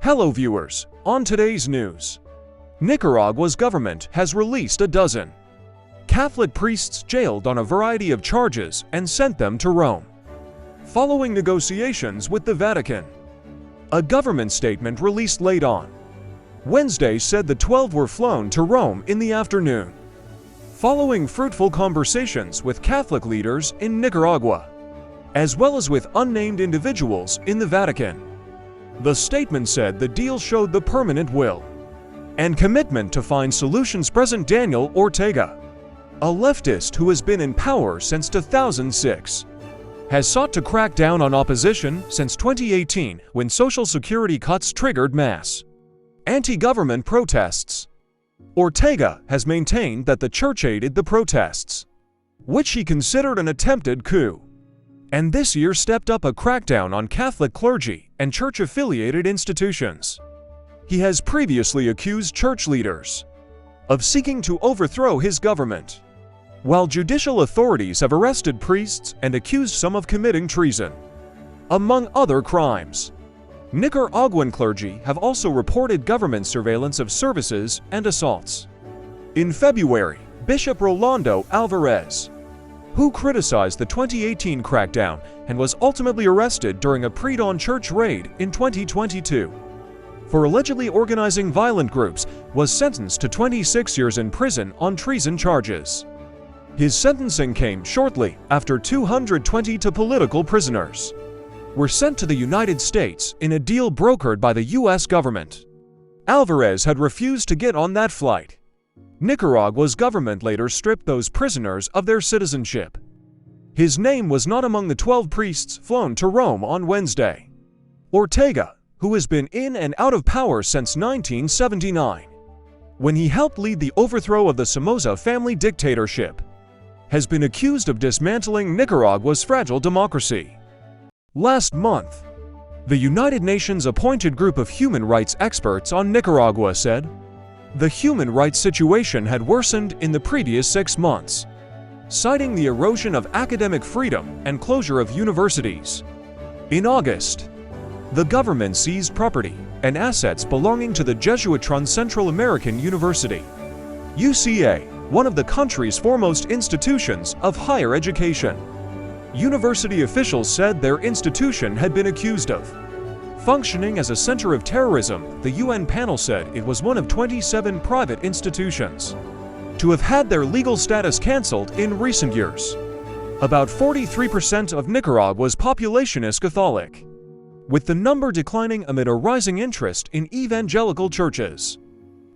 Hello viewers, on today's news, Nicaragua's government has released a dozen Catholic priests jailed on a variety of charges and sent them to Rome, following negotiations with the Vatican. A government statement released late on Wednesday said the 12 were flown to Rome in the afternoon, following fruitful conversations with Catholic leaders in Nicaragua, as well as with unnamed individuals in the Vatican. The statement said the deal showed the permanent will and commitment to find solutions. President Daniel Ortega, a leftist who has been in power since 2006, has sought to crack down on opposition since 2018 when Social Security cuts triggered mass anti-government protests. Ortega has maintained that the church aided the protests, which he considered an attempted coup, and this year stepped up a crackdown on Catholic clergy and church-affiliated institutions. He has previously accused church leaders of seeking to overthrow his government, while judicial authorities have arrested priests and accused some of committing treason, among other crimes. Nicaraguan clergy have also reported government surveillance of services and assaults. In February, Bishop Rolando Alvarez, who criticized the 2018 crackdown and was ultimately arrested during a pre-dawn church raid in 2022 for allegedly organizing violent groups, was sentenced to 26 years in prison on treason charges. His sentencing came shortly after 222 political prisoners were sent to the United States in a deal brokered by the U.S. government. Alvarez had refused to get on that flight. Nicaragua's government later stripped those prisoners of their citizenship. His name was not among the 12 priests flown to Rome on Wednesday. Ortega, who has been in and out of power since 1979, when he helped lead the overthrow of the Somoza family dictatorship, has been accused of dismantling Nicaragua's fragile democracy. Last month, the United Nations appointed group of human rights experts on Nicaragua said the human rights situation had worsened in the previous 6 months, citing the erosion of academic freedom and closure of universities. In August, the government seized property and assets belonging to the Jesuit-run Central American University, UCA, one of the country's foremost institutions of higher education. University officials said their institution had been accused of functioning as a center of terrorism. The UN panel said it was one of 27 private institutions to have had their legal status cancelled in recent years. About 43% of Nicaragua's population is Catholic, with the number declining amid a rising interest in evangelical churches.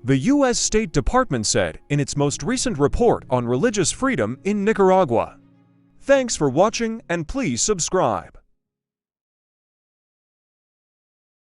The U.S. State Department said in its most recent report on religious freedom in Nicaragua. Thanks for watching and please subscribe.